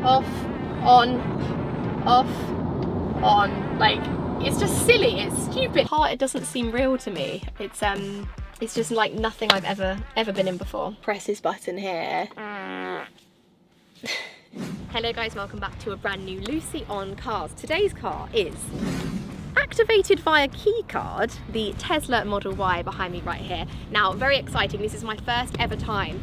off, on, off, on. Like, it's just silly, it's stupid. It doesn't seem real to me. It's just like nothing I've ever been in before. Press this button here. Hello guys, welcome back to a brand new Lucy on Cars. Today's car is activated via key card, the Tesla Model Y behind me right here. Now, very exciting, this is my first ever time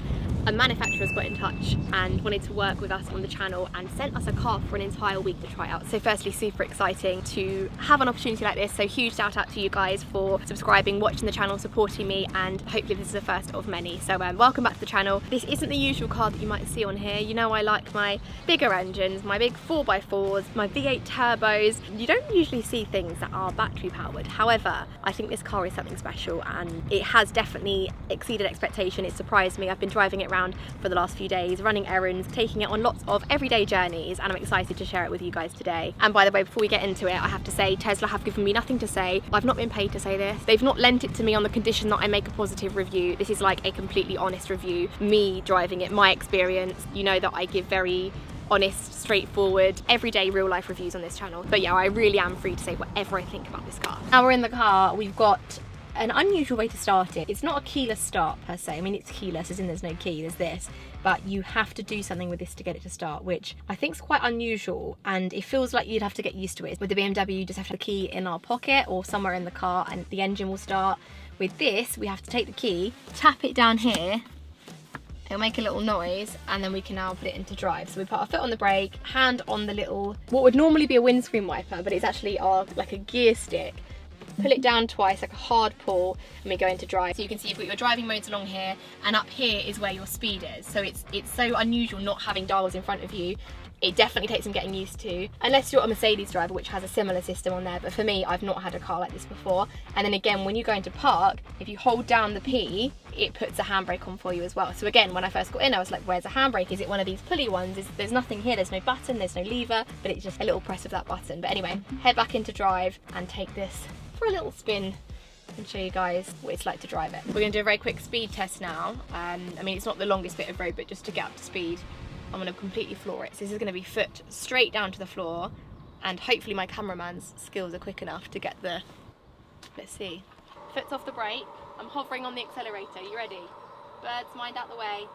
a manufacturer's got in touch and wanted to work with us on the channel and sent us a car for an entire week to try out. So firstly, super exciting to have an opportunity like this. So huge shout out to you guys for subscribing, watching the channel, supporting me, and hopefully this is the first of many. So welcome back to the channel. This isn't the usual car that you might see on here. You know I like my bigger engines, my big 4x4s, my V8 turbos. You don't usually see things that are battery powered. However, I think this car is something special and it has definitely exceeded expectation. It surprised me. I've been driving it around for the last few days, running errands, taking it on lots of everyday journeys, and I'm excited to share it with you guys today. And by the way, before we get into it, I have to say Tesla have given me nothing to say. I've not been paid to say this. They've not lent it to me on the condition that I make a positive review. This is like a completely honest review, me driving it, my experience. You know that I give very honest, straightforward, everyday real life reviews on this channel. But yeah, I really am free to say whatever I think about this car. Now we're in the car, we've got an unusual way to start it. It's not a keyless start per se. I mean, it's keyless as in there's no key, there's this, but you have to do something with this to get it to start, which I think is quite unusual, and it feels like you'd have to get used to it. With the BMW, you just have the key in our pocket or somewhere in the car and the engine will start. With this, we have to take the key, tap it down here, it'll make a little noise, and then we can now put it into drive. So we put our foot on the brake, hand on the little, what would normally be a windscreen wiper, but it's actually like a gear stick. Pull it down twice, like a hard pull, and we go into drive. So you can see you've got your driving modes along here, and up here is where your speed is. So it's so unusual not having dials in front of you. It definitely takes some getting used to, unless you're a Mercedes driver, which has a similar system on there. But for me, I've not had a car like this before. And then again, when you go into park, if you hold down the P, it puts a handbrake on for you as well. So again, when I first got in, I was like, where's a handbrake? Is it one of these pulley ones? There's nothing here, there's no button, there's no lever, but it's just a little press of that button. But anyway, head back into drive and take this for a little spin and show you guys what it's like to drive it. We're going to do a very quick speed test now. I mean, it's not the longest bit of road, but just to get up to speed, I'm going to completely floor it. So this is going to be foot straight down to the floor, and hopefully my cameraman's skills are quick enough to get the, let's see, foot's off the brake, I'm hovering on the accelerator. You ready? Birds, mind out the way.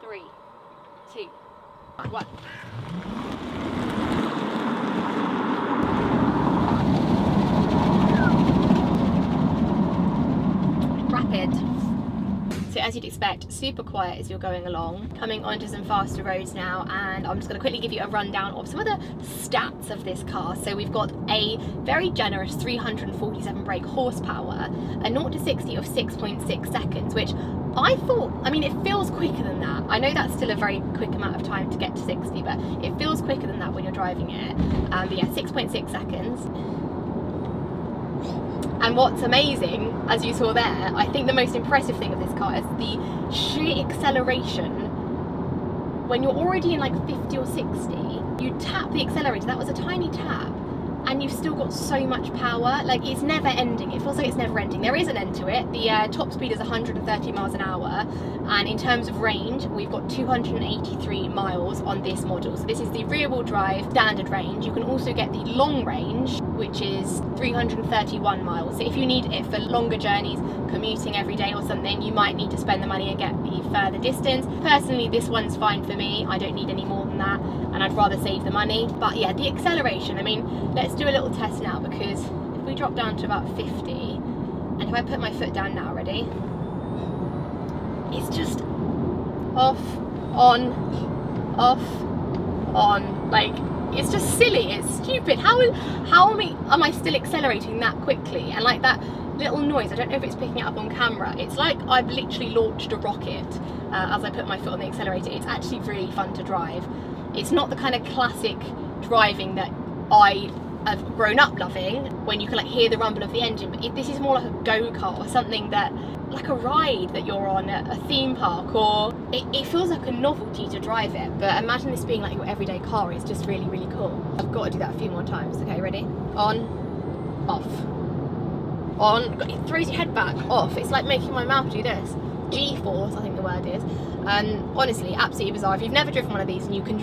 3, 2, 1. Rapid. So as you'd expect, super quiet as you're going along. Coming onto some faster roads now, and I'm just going to quickly give you a rundown of some of the stats of this car. So we've got a very generous 347 brake horsepower, a 0 to 60 of 6.6 seconds, which I thought, I mean, it feels quicker than that. I know that's still a very quick amount of time to get to 60, but it feels quicker than that when you're driving it. But yeah, 6.6 seconds. And what's amazing, as you saw there, I think the most impressive thing of this car is the sheer acceleration. When you're already in like 50 or 60, you tap the accelerator, that was a tiny tap, and you've still got so much power. Like, it's never ending. It feels like it's never ending. There is an end to it. The top speed is 130 miles an hour, and in terms of range, we've got 283 miles on this model. So this is the rear-wheel drive standard range. You can also get the long range, which is 331 miles. So if you need it for longer journeys, commuting every day or something, you might need to spend the money and get the further distance. Personally, this one's fine for me. I don't need any more than that, and I'd rather save the money. But yeah, the acceleration, I mean, let's do a little test now, because if we drop down to about 50, and if I put my foot down now, ready? It's just off, on, off, on. Like, it's just silly, it's stupid. How am I still accelerating that quickly? And like that little noise, I don't know if it's picking it up on camera, it's like I've literally launched a rocket as I put my foot on the accelerator. It's actually really fun to drive. It's not the kind of classic driving that I have grown up loving, when you can like hear the rumble of the engine, but this is more like a go-kart or something, that like a ride that you're on at a theme park, or it feels like a novelty to drive it. But imagine this being like your everyday car. It's just really, really cool. I've got to do that a few more times. Okay, ready? On, off, on. It throws your head back, off. It's like making my mouth do this. G-force, I think the word is. Honestly, absolutely bizarre. If you've never driven one of these and you can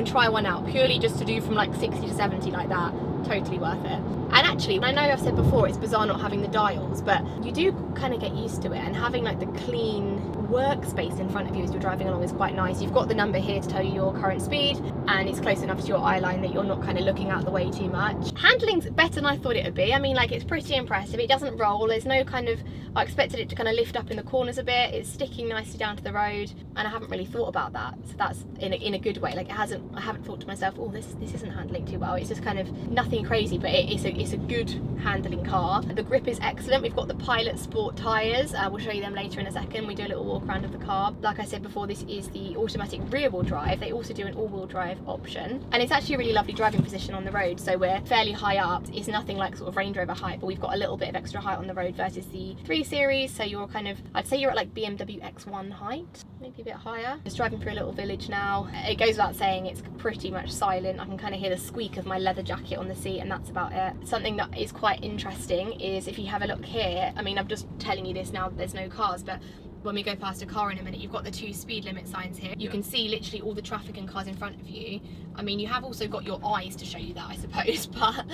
try one out purely just to do from like 60 to 70 like that, totally worth it. And actually, I know I've said before it's bizarre not having the dials, but you do kind of get used to it, and having like the clean workspace in front of you as you're driving along is quite nice. You've got the number here to tell you your current speed, and it's close enough to your eye line that you're not kind of looking out the way too much. Handling's better than I thought it would be. I mean, like, it's pretty impressive. It doesn't roll. There's no kind of, I expected it to kind of lift up in the corners a bit. It's sticking nicely down to the road, and I haven't really thought about that. So that's in a good way. Like, I haven't thought to myself, oh, this isn't handling too well. It's just kind of nothing crazy, but it's a good handling car. The grip is excellent. We've got the Pilot Sport tyres. We'll show you them later in a second. We do a little walk around of the car. Like I said before, this is the automatic rear-wheel drive. They also do an all-wheel drive option, and it's actually a really lovely driving position on the road. So we're fairly high up. It's nothing like sort of Range Rover height, but we've got a little bit of extra height on the road versus the 3 Series. So you're kind of, I'd say you're at like BMW X1 height, maybe a bit higher. Just driving through a little village now. It goes without saying it's pretty much silent. I can kind of hear the squeak of my leather jacket on the seat, and that's about it. Something that is quite interesting is if you have a look here, I mean, I'm just telling you this now that there's no cars, but when we go past a car in a minute, you've got the 2 speed limit signs here. You can see literally all the traffic and cars in front of you. I mean, you have also got your eyes to show you that, I suppose, but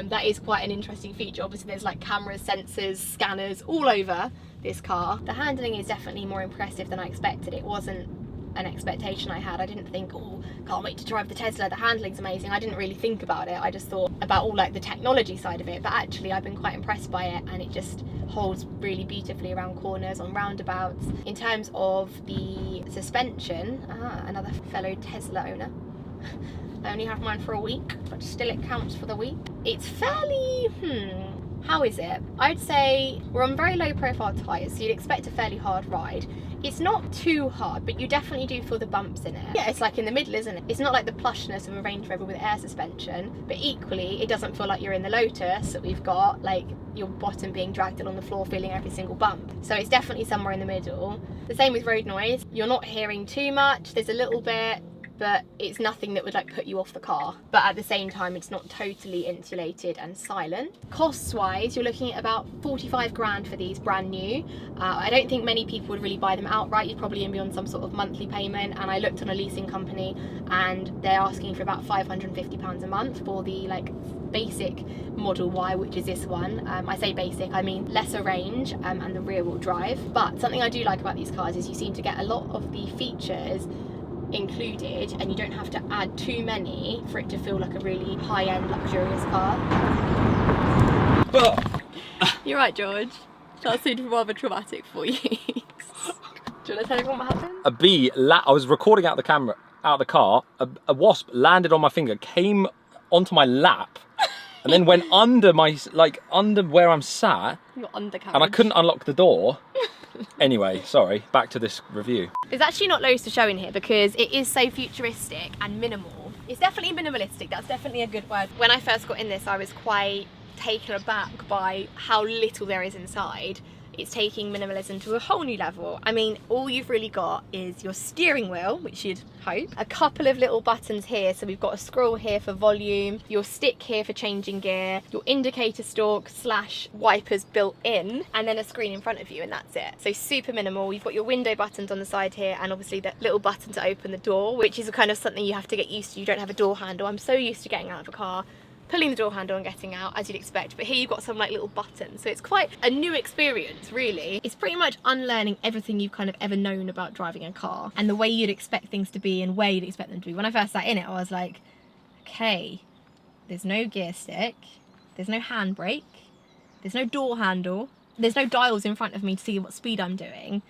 that is quite an interesting feature. Obviously, there's like cameras, sensors, scanners all over this car. The handling is definitely more impressive than I expected. It wasn't an expectation I had. I didn't think, oh, can't wait to drive the Tesla, the handling's amazing. I didn't really think about it. I just thought about all like the technology side of it, but actually I've been quite impressed by it, and it just holds really beautifully around corners, on roundabouts. In terms of the suspension, another fellow Tesla owner. I only have mine for a week, but still it counts for the week. It's fairly, how is it? I'd say we're on very low profile tyres, so you'd expect a fairly hard ride. It's not too hard, but you definitely do feel the bumps in it. Yeah, it's like in the middle, isn't it? It's not like the plushness of a Range Rover with air suspension, but equally it doesn't feel like you're in the Lotus that we've got, like your bottom being dragged along the floor, feeling every single bump. So it's definitely somewhere in the middle. The same with road noise. You're not hearing too much. There's a little bit, but it's nothing that would like put you off the car. But at the same time, it's not totally insulated and silent. Costs wise, you're looking at about 45 grand for these brand new. I don't think many people would really buy them outright. You'd probably be on some sort of monthly payment, and I looked on a leasing company and they're asking for about £550 a month for the like basic Model Y, which is this one. I say basic, I mean lesser range and the rear wheel drive. But something I do like about these cars is you seem to get a lot of the features included, and you don't have to add too many for it to feel like a really high-end luxurious car. You're right, George. That seemed rather traumatic for you. Do you want to tell everyone what happened? I was recording out the car. A wasp landed on my finger, came onto my lap, and then went under under where I'm sat. Your undercarriage. And I couldn't unlock the door. Anyway, sorry, back to this review. There's actually not loads to show in here because it is so futuristic and minimal. It's definitely minimalistic, that's definitely a good word. When I first got in this, I was quite taken aback by how little there is inside. It's taking minimalism to a whole new level. I mean, all you've really got is your steering wheel, which you'd hope, a couple of little buttons here. So we've got a scroll here for volume, your stick here for changing gear, your indicator stalk / wipers built in, and then a screen in front of you, and that's it. So super minimal. You've got your window buttons on the side here, and obviously the little button to open the door, which is kind of something you have to get used to. You don't have a door handle. I'm so used to getting out of a car, pulling the door handle and getting out, as you'd expect, but here you've got some like little buttons, so it's quite a new experience, really. It's pretty much unlearning everything you've kind of ever known about driving a car and the way you'd expect things to be and where you'd expect them to be. When I first sat in it, I was like, okay, there's no gear stick, there's no handbrake, there's no door handle, there's no dials in front of me to see what speed I'm doing.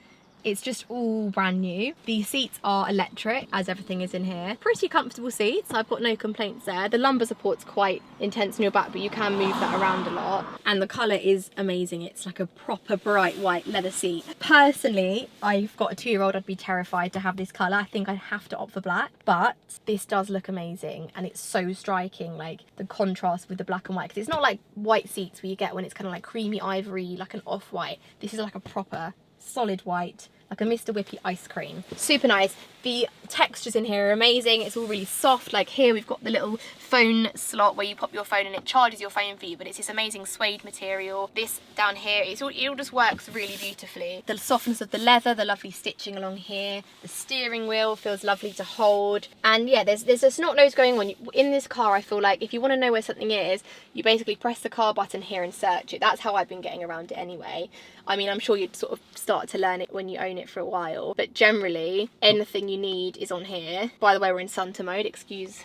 It's just all brand new. The seats are electric, as everything is in here. Pretty comfortable seats, I've got no complaints there. The lumbar support's quite intense in your back, but you can move that around a lot. And the colour is amazing. It's like a proper bright white leather seat. Personally, I've got a 2-year-old, I'd be terrified to have this colour. I think I'd have to opt for black, but this does look amazing, and it's so striking, like the contrast with the black and white, because it's not like white seats where you get when it's kind of like creamy ivory, like an off-white. This is like a proper solid white, like a Mr. Whippy ice cream. Super nice. The textures in here are amazing. It's all really soft. Like here we've got the little phone slot where you pop your phone and it charges your phone for you, but it's this amazing suede material. This down here, it all just works really beautifully. The softness of the leather, the lovely stitching along here, the steering wheel feels lovely to hold. And yeah, there's a snot nose going on. In this car, I feel like if you want to know where something is, you basically press the car button here and search it. That's how I've been getting around it anyway. I mean, I'm sure you'd sort of start to learn it when you own it for a while, but generally anything you need is on here. By the way, we're in Santa mode, excuse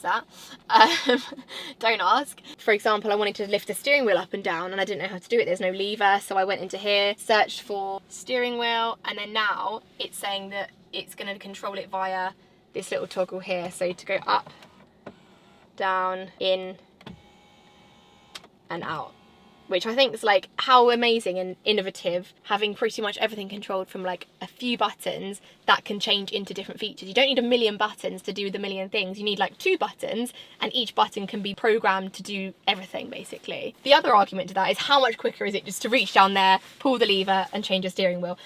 that. Don't ask. For example, I wanted to lift the steering wheel up and down and I didn't know how to do it. There's no lever, so I went into here, searched for steering wheel, and then now it's saying that it's going to control it via this little toggle here. So to go up, down, in and out, which I think is like how amazing and innovative, having pretty much everything controlled from like a few buttons that can change into different features. You don't need a million buttons to do the million things. You need like 2 buttons and each button can be programmed to do everything basically. The other argument to that is how much quicker is it just to reach down there, pull the lever and change your steering wheel.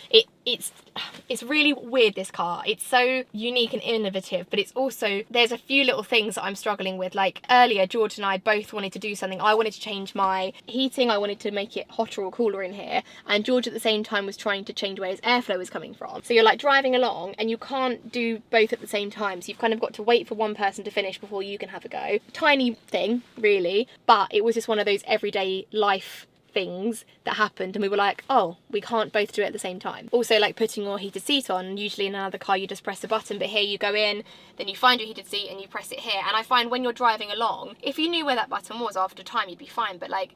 It's really weird, this car. It's so unique and innovative, but it's also, there's a few little things that I'm struggling with. Like earlier, George and I both wanted to do something. I wanted to change my heating. I wanted to make it hotter or cooler in here. And George at the same time was trying to change where his airflow was coming from. So you're like driving along and you can't do both at the same time. So you've kind of got to wait for one person to finish before you can have a go. Tiny thing, really, but it was just one of those everyday life things that happened and we were like, oh, we can't both do it at the same time. Also, like putting your heated seat on, usually in another car you just press a button, but here you go in, then you find your heated seat and you press it here. And I find when you're driving along, if you knew where that button was after time, you'd be fine, but like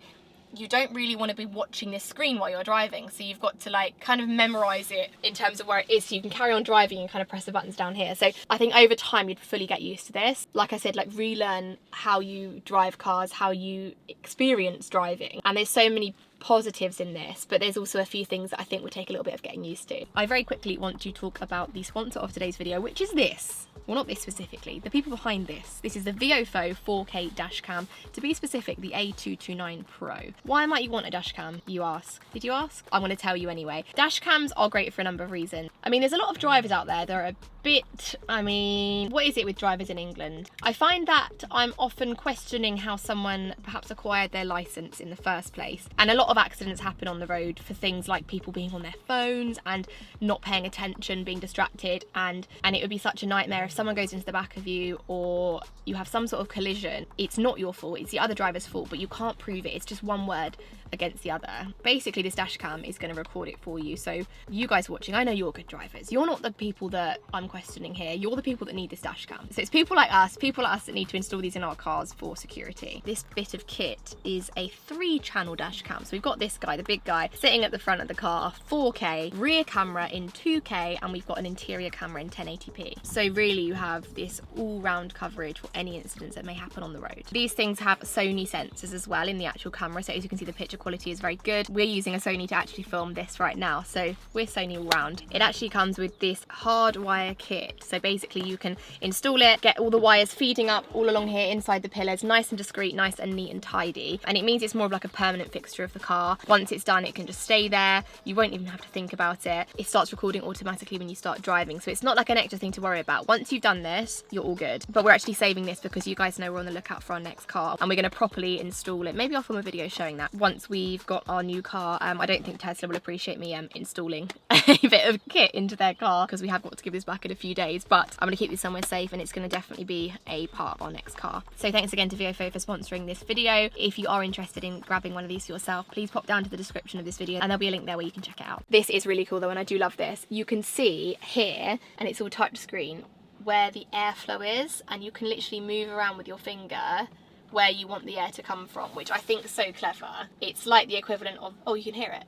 you don't really want to be watching this screen while you're driving, so you've got to like kind of memorize it in terms of where it is so you can carry on driving and kind of press the buttons down here. So I think over time you'd fully get used to this. Like I said, like relearn how you drive cars, how you experience driving, and there's so many positives in this, but there's also a few things that I think would take a little bit of getting used to. I very quickly want to talk about the sponsor of today's video, which is this. Well, not this specifically, the people behind this. This is the Viofo 4K dash cam, to be specific, the A229 Pro. Why might you want a dash cam, you ask? Did you ask? I'm going to tell you anyway. Dash cams are great for a number of reasons. I mean, there's a lot of drivers out there that are a bit, I mean, what is it with drivers in England? I find that I'm often questioning how someone perhaps acquired their license in the first place. And a lot of accidents happen on the road for things like people being on their phones and not paying attention, being distracted, and it would be such a nightmare if someone goes into the back of you or you have some sort of collision. It's not your fault, it's the other driver's fault, but you can't prove it. It's just one word against the other. Basically, this dash cam is going to record it for you. So you guys watching, I know you're good drivers. You're not the people that I'm questioning here. You're the people that need this dash cam. So it's people like us that need to install these in our cars for security. This bit of kit is a 3-channel dash cam. So we've got this guy, the big guy, sitting at the front of the car, 4K, rear camera in 2K, and we've got an interior camera in 1080p. So really you have this all-round coverage for any incidents that may happen on the road. These things have Sony sensors as well in the actual camera, so as you can see the picture quality is very good. We're using a Sony to actually film this right now, so we're Sony all round. It actually comes with this hard wire kit, so basically you can install it, get all the wires feeding up all along here inside the pillars, nice and discreet, nice and neat and tidy, and it means it's more of like a permanent fixture of the car. Once it's done, it can just stay there. You won't even have to think about it. It starts recording automatically when you start driving, so it's not like an extra thing to worry about. Once you've done this, you're all good. But we're actually saving this because you guys know we're on the lookout for our next car, and we're going to properly install it. Maybe I'll film a video showing that once we've got our new car. I don't think Tesla will appreciate me installing a bit of kit into their car because we have got to give this back in a few days, but I'm going to keep this somewhere safe and it's going to definitely be a part of our next car. So thanks again to Viofo for sponsoring this video. If you are interested in grabbing one of these for yourself, please pop down to the description of this video and there'll be a link there where you can check it out. This is really cool though, and I do love this. You can see here, and it's all touch screen, where the airflow is, and you can literally move around with your finger where you want the air to come from, which I think is so clever. It's like the equivalent of, oh, you can hear it.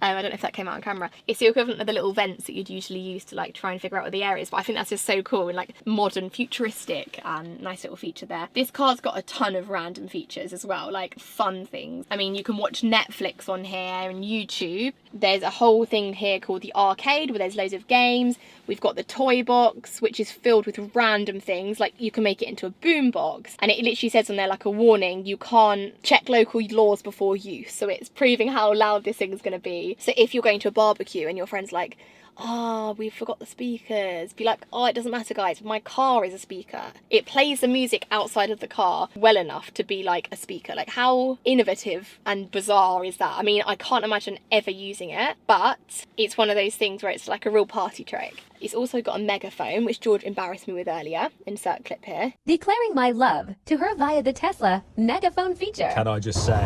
I don't know if that came out on camera. It's the equivalent of the little vents that you'd usually use to like try and figure out where the air is, but I think that's just so cool and like modern, futuristic, and nice little feature there. This car's got a ton of random features as well, like fun things. I mean, you can watch Netflix on here and YouTube. There's a whole thing here called the arcade where there's loads of games. We've got the toy box, which is filled with random things, like you can make it into a boom box, and it literally says on there like a warning, you can't check local laws before use. So it's proving how loud this thing's going to be. So if you're going to a barbecue and your friend's like, oh, we forgot the speakers, be like, oh, it doesn't matter, guys, my car is a speaker. It plays the music outside of the car well enough to be like a speaker. Like, how innovative and bizarre is that? I mean, I can't imagine ever using it, but it's one of those things where it's like a real party trick. It's also got a megaphone, which George embarrassed me with earlier. Insert clip here. Declaring my love to her via the Tesla megaphone feature. Can I just say,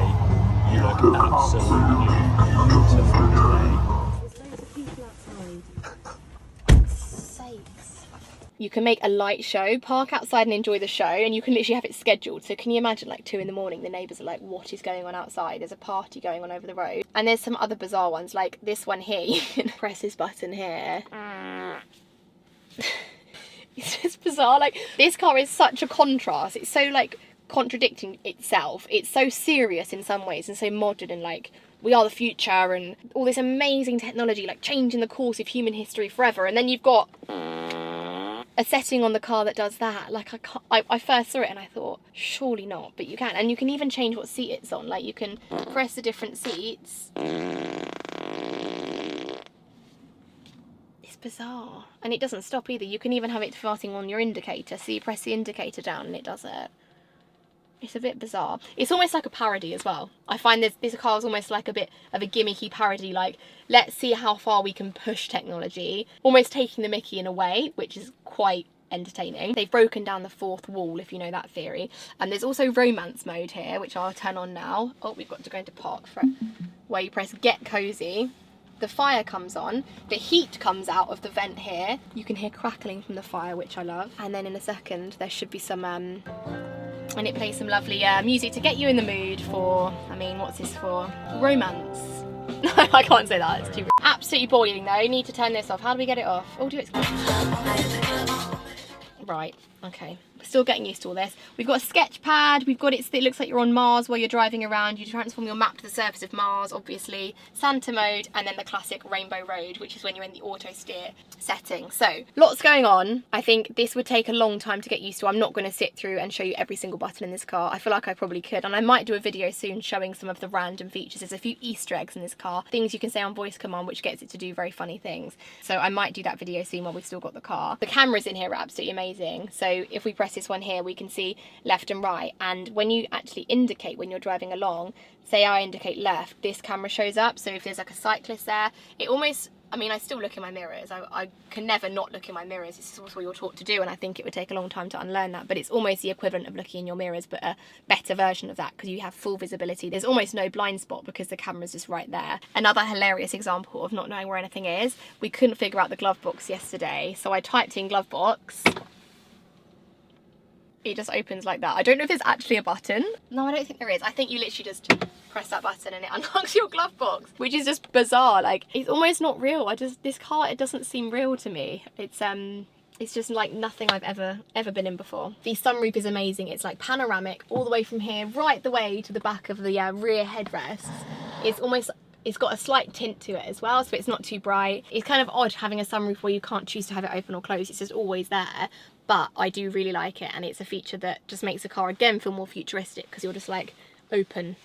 you look absolutely beautiful today. You can make a light show, park outside and enjoy the show, and you can literally have it scheduled. So can you imagine, like 2 in the morning, the neighbours are like, what is going on outside? There's a party going on over the road. And there's some other bizarre ones, like this one here. You can press this button here. It's just bizarre. Like, this car is such a contrast. It's so like contradicting itself. It's so serious in some ways and so modern, and like, we are the future and all this amazing technology, like changing the course of human history forever. And then you've got a setting on the car that does that. Like, I first saw it and I thought, surely not, but you can. And you can even change what seat it's on. Like, you can press the different seats. It's bizarre. And it doesn't stop either. You can even have it farting on your indicator. So you press the indicator down and it does it. It's a bit bizarre. It's almost like a parody as well. I find this car is almost like a bit of a gimmicky parody, like, let's see how far we can push technology, almost taking the mickey in a way, which is quite entertaining. They've broken down the fourth wall, if you know that theory. And there's also romance mode here, which I'll turn on now. Oh, we've got to go into park for it, where you press get cozy. The fire comes on, the heat comes out of the vent here. You can hear crackling from the fire, which I love. And then in a second, there should be some, and it plays some lovely music to get you in the mood for, I mean, what's this for? Romance. No, I can't say that, it's too... Absolutely boiling though, you need to turn this off. How do we get it off? Oh, do it. Right, okay. We're still getting used to all this. We've got a sketch pad, we've got it looks like you're on Mars while you're driving around. You transform your map to the surface of Mars, obviously. Santa mode, and then the classic rainbow road, which is when you're in the auto steer setting. So, lots going on. I think this would take a long time to get used to. I'm not going to sit through and show you every single button in this car. I feel like I probably could, and I might do a video soon showing some of the random features. There's a few Easter eggs in this car, things you can say on voice command which gets it to do very funny things. So I might do that video soon while we've still got the car. The cameras in here are absolutely amazing. So if we press this one here, we can see left and right, and when you actually indicate when you're driving along, say I indicate left, this camera shows up. So if there's like a cyclist there, it almost, I mean, I still look in my mirrors. I can never not look in my mirrors. This is what you're taught to do, and I think it would take a long time to unlearn that, but it's almost the equivalent of looking in your mirrors, but a better version of that, because you have full visibility. There's almost no blind spot because the camera's just right there. Another hilarious example of not knowing where anything is, we couldn't figure out the glove box yesterday, so I typed in glove box. It just opens like that. I don't know if there's actually a button. No, I don't think there is. I think you literally just press that button and it unlocks your glove box, which is just bizarre. Like, it's almost not real. This car, it doesn't seem real to me. It's just like nothing I've ever been in before. The sunroof is amazing. It's like panoramic all the way from here right the way to the back of the rear headrests. It's got a slight tint to it as well, so it's not too bright. It's kind of odd having a sunroof where you can't choose to have it open or closed. It's just always there, but I do really like it, and it's a feature that just makes the car again feel more futuristic, because you're just like open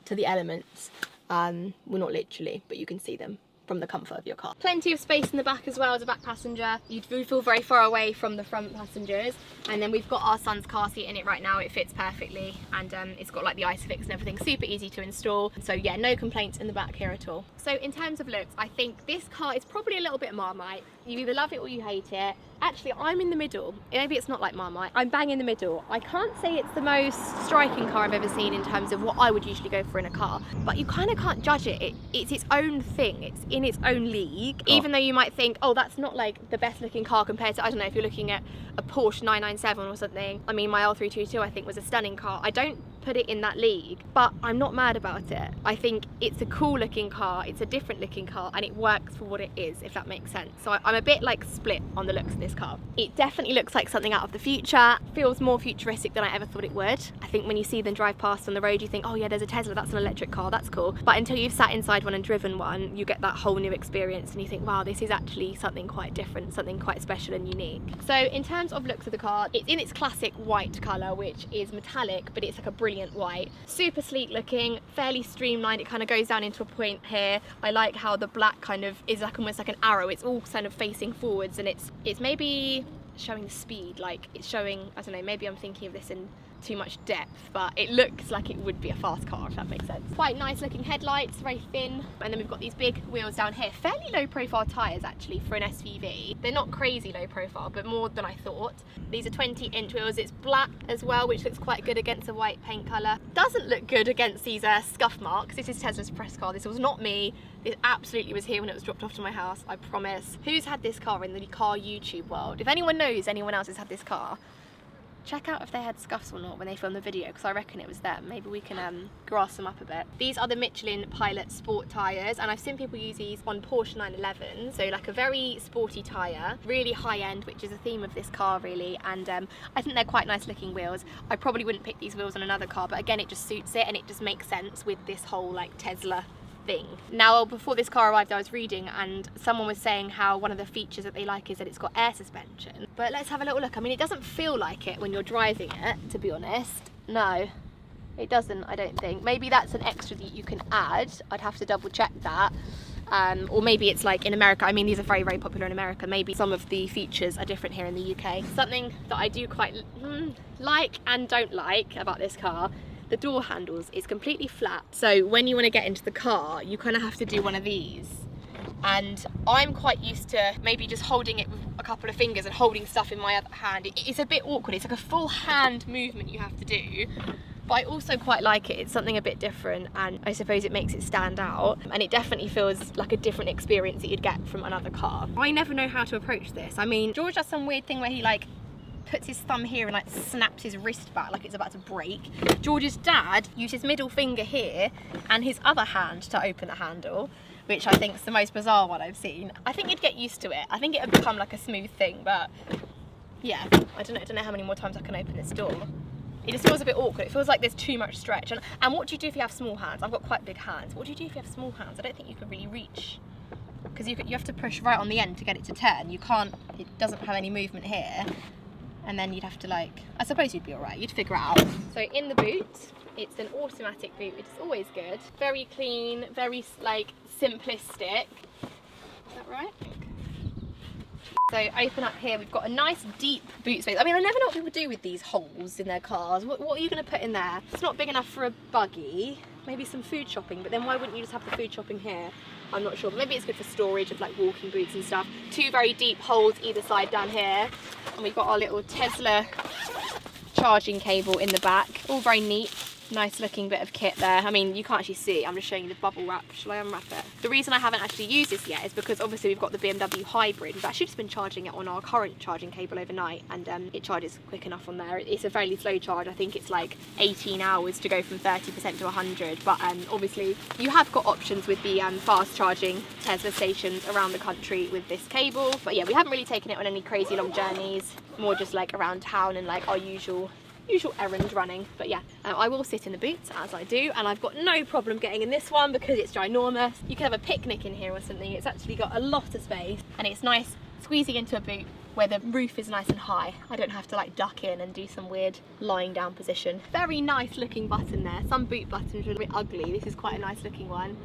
to the elements. Well, not literally, but you can see them from the comfort of your car. Plenty of space in the back as well as a back passenger. You do feel very far away from the front passengers. And then we've got our son's car seat in it right now. It fits perfectly, and it's got like the Isofix and everything, super easy to install. So yeah, no complaints in the back here at all. So in terms of looks, I think this car is probably a little bit Marmite. You either love it or you hate it. Actually, I'm in the middle. Maybe it's not like Marmite. I'm bang in the middle. I can't say it's the most striking car I've ever seen in terms of what I would usually go for in a car, but you kind of can't judge it. It's its own thing. It's in its own league. Oh. Even though you might think, oh, that's not like the best looking car compared to, I don't know, if you're looking at a Porsche 997 or something. I mean, my L322 I think was a stunning car. I don't put it in that league, but I'm not mad about it. I think it's a cool looking car, it's a different looking car, and it works for what it is, if that makes sense. So I'm a bit like split on the looks of this car. It definitely looks like something out of the future, feels more futuristic than I ever thought it would. I think when you see them drive past on the road, you think, oh yeah, there's a Tesla, that's an electric car, that's cool. But until you've sat inside one and driven one, you get that whole new experience, and you think, wow, this is actually something quite different, something quite special and unique. So in terms of looks of the car, it's in its classic white colour, which is metallic, but it's like a brilliant brilliant white. Super sleek looking, fairly streamlined. It kind of goes down into a point here. I like how the black kind of is like almost like an arrow. It's all kind of facing forwards, and it's maybe showing the speed, like it's showing, I don't know, maybe I'm thinking of this in too much depth, but it looks like it would be a fast car, if that makes sense. Quite nice looking headlights, very thin, and then we've got these big wheels down here. Fairly low profile tyres actually for an SUV. They're not crazy low profile, but more than I thought. These are 20-inch wheels. It's black as well, which looks quite good against a white paint colour. Doesn't look good against these scuff marks. This is Tesla's press car. This was not me. It absolutely was here when it was dropped off to my house, I promise. Who's had this car in the car YouTube world? If anyone knows anyone else has had this car, check out if they had scuffs or not when they filmed the video, because I reckon it was them. Maybe we can grass them up a bit. These are the Michelin Pilot Sport tyres, and I've seen people use these on Porsche 911, so like a very sporty tyre, really high end, which is a theme of this car really, and I think they're quite nice looking wheels. I probably wouldn't pick these wheels on another car, but again, it just suits it and it just makes sense with this whole like Tesla thing. Now, before this car arrived, I was reading and someone was saying how one of the features that they like is that it's got air suspension. But let's have a little look. I mean, it doesn't feel like it when you're driving it, to be honest. No, it doesn't, I don't think. Maybe that's an extra that you can add. I'd have to double check that. Or maybe it's like in America. I mean, these are very, very popular in America. Maybe some of the features are different here in the UK. Something that I do quite like and don't like about this car, the door handles is completely flat, so when you want to get into the car you kind of have to do one of these, and I'm quite used to maybe just holding it with a couple of fingers and holding stuff in my other hand. It's a bit awkward. It's like a full hand movement you have to do, but I also quite like it. It's something a bit different, and I suppose it makes it stand out, and it definitely feels like a different experience that you'd get from another car. I never know how to approach this. I mean, George does some weird thing where he like puts his thumb here and like snaps his wrist back like it's about to break. George's dad used his middle finger here and his other hand to open the handle, which I think is the most bizarre one I've seen. I think you'd get used to it. I think it would become like a smooth thing, but yeah, I don't know how many more times I can open this door. It just feels a bit awkward. It feels like there's too much stretch. And what do you do if you have small hands? I've got quite big hands. What do you do if you have small hands? I don't think you could really reach, because you have to push right on the end to get it to turn. You can't, it doesn't have any movement here. And then you'd have to like, I suppose you'd be alright, you'd figure it out. So in the boot, it's an automatic boot, which is always good. Very clean, very like simplistic. Is that right? So open up here, we've got a nice deep boot space. I mean, I never know what people do with these holes in their cars. What are you going to put in there? It's not big enough for a buggy. Maybe some food shopping, but then why wouldn't you just have the food shopping here? I'm not sure, but maybe it's good for storage of like walking boots and stuff. Two very deep holes either side down here. And we've got our little Tesla charging cable in the back. All very neat. Nice looking bit of kit there. I mean, you can't actually see, I'm just showing you the bubble wrap. Shall I unwrap it? The reason I haven't actually used this yet is because obviously we've got the BMW hybrid. We've actually just been charging it on our current charging cable overnight, and it charges quick enough on there. It's a fairly slow charge. I think it's like 18 hours to go from 30% to 100, but obviously you have got options with the fast charging Tesla stations around the country with this cable. But yeah, we haven't really taken it on any crazy long journeys, more just like around town and like our usual errands running. But yeah, I will sit in the boots as I do, and I've got no problem getting in this one because it's ginormous. You can have a picnic in here or something. It's actually got a lot of space, and it's nice squeezing into a boot where the roof is nice and high. I don't have to like duck in and do some weird lying down position. Very nice looking button there. Some boot buttons are a bit ugly. This is quite a nice looking one.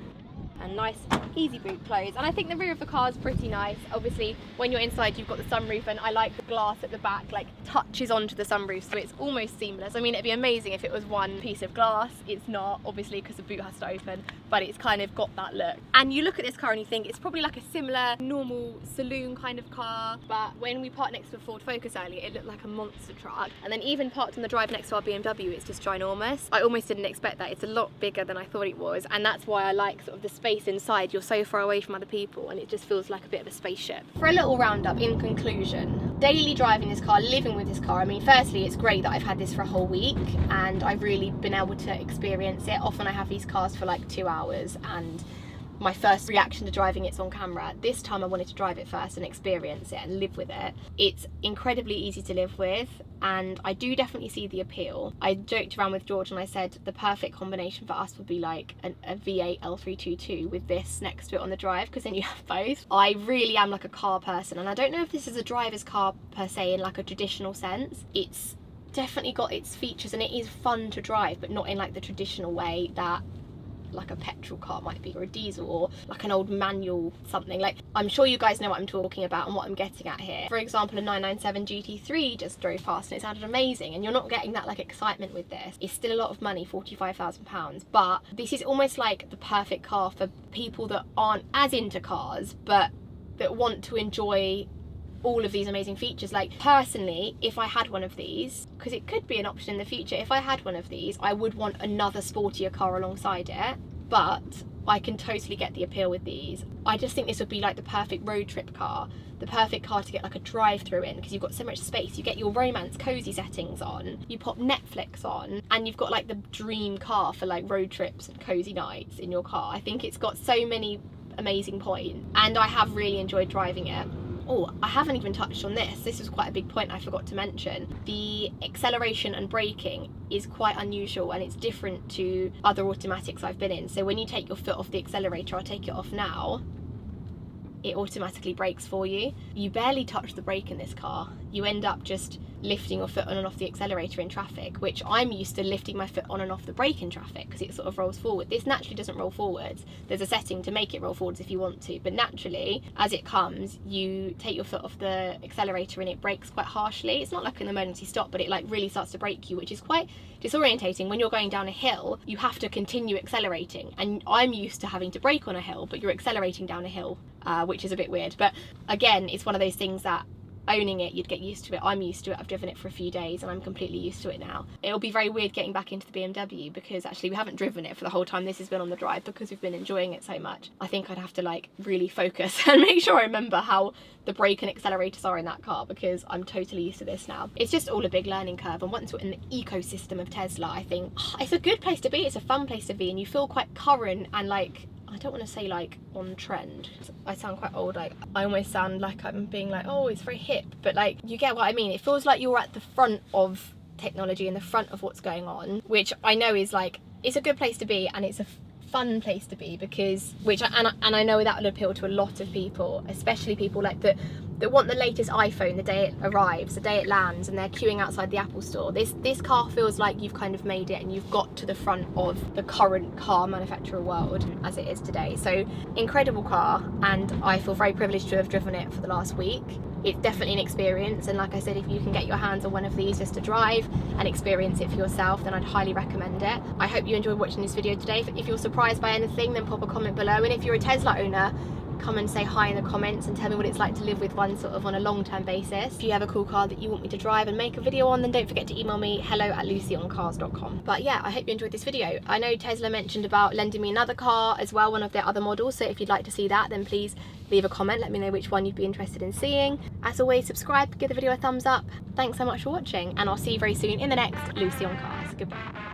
And nice easy boot close, and I think the rear of the car is pretty nice. Obviously when you're inside you've got the sunroof, and I like the glass at the back like touches onto the sunroof, so it's almost seamless. I mean, it'd be amazing if it was one piece of glass. It's not, obviously, because the boot has to open, but it's kind of got that look. And you look at this car and you think it's probably like a similar normal saloon kind of car, but when we parked next to a Ford Focus earlier, it looked like a monster truck. And then even parked on the drive next to our BMW, it's just ginormous. I almost didn't expect that. It's a lot bigger than I thought it was, and that's why I like sort of the space inside. You're so far away from other people and it just feels like a bit of a spaceship. For a little roundup, in conclusion, daily driving this car, living with this car, I mean, firstly, it's great that I've had this for a whole week and I've really been able to experience it. Often I have these cars for like 2 hours, and my first reaction to driving it's on camera. This time I wanted to drive it first and experience it and live with it. It's incredibly easy to live with, and I do definitely see the appeal. I joked around with George and I said the perfect combination for us would be like a V8 L322 with this next to it on the drive, because then you have both. I really am like a car person, and I don't know if this is a driver's car per se in like a traditional sense. It's definitely got its features and it is fun to drive, but not in like the traditional way that like a petrol car might be, or a diesel, or like an old manual something. Like, I'm sure you guys know what I'm talking about and what I'm getting at here. For example, a 997 GT3 just drove past and it sounded amazing, and you're not getting that like excitement with this. It's still a lot of money, £45,000, but this is almost like the perfect car for people that aren't as into cars but that want to enjoy all of these amazing features. Like, personally, if I had one of these, because it could be an option in the future, if I had one of these, I would want another sportier car alongside it, but I can totally get the appeal with these. I just think this would be like the perfect road trip car, the perfect car to get like a drive through in, because you've got so much space. You get your romance cozy settings on, you pop Netflix on, and you've got like the dream car for like road trips and cozy nights in your car. I think it's got so many amazing points, and I have really enjoyed driving it. Oh, I haven't even touched on this. This was quite a big point I forgot to mention. The acceleration and braking is quite unusual, and it's different to other automatics I've been in. So when you take your foot off the accelerator, I'll take it off now, it automatically brakes for you. You barely touch the brake in this car. You end up just lifting your foot on and off the accelerator in traffic, which I'm used to lifting my foot on and off the brake in traffic because it sort of rolls forward. This naturally doesn't roll forwards. There's a setting to make it roll forwards if you want to, but naturally, as it comes, you take your foot off the accelerator and it brakes quite harshly. It's not like an emergency stop, but it like really starts to brake you, which is quite disorientating. When you're going down a hill, you have to continue accelerating, and I'm used to having to brake on a hill, but you're accelerating down a hill, which is a bit weird. But again, it's one of those things that owning it, you'd get used to it. I'm used to it. I've driven it for a few days and I'm completely used to it now. It'll be very weird getting back into the BMW because actually we haven't driven it for the whole time this has been on the drive because we've been enjoying it so much. I think I'd have to like really focus and make sure I remember how the brake and accelerators are in that car because I'm totally used to this now. It's just all a big learning curve, and once we're in the ecosystem of Tesla, I think it's a good place to be. It's a fun place to be, and you feel quite current and like, I don't want to say like on trend. I sound quite old. Like I almost sound like I'm being like, oh, it's very hip, but like you get what I mean. It feels like you're at the front of technology and the front of what's going on, which I know is like, it's a good place to be, and it's a fun place to be because I know that will appeal to a lot of people, especially people like that want the latest iPhone the day it arrives, the day it lands, and they're queuing outside the Apple store. This car feels like you've kind of made it and you've got to the front of the current car manufacturer world as it is today. So incredible car, and I feel very privileged to have driven it for the last week. It's definitely an experience, and like I said, if you can get your hands on one of these just to drive and experience it for yourself, then I'd highly recommend it. I hope you enjoyed watching this video today. If you're surprised by anything, then pop a comment below, and if you're a Tesla owner, come and say hi in the comments and tell me what it's like to live with one sort of on a long-term basis. If you have a cool car that you want me to drive and make a video on, then don't forget to email me hello@lucyoncars.com. But yeah, I hope you enjoyed this video. I know Tesla mentioned about lending me another car as well, one of their other models, so if you'd like to see that, then please leave a comment, let me know which one you'd be interested in seeing. As always, subscribe, give the video a thumbs up. Thanks so much for watching, and I'll see you very soon in the next Lucy on Cars. Goodbye.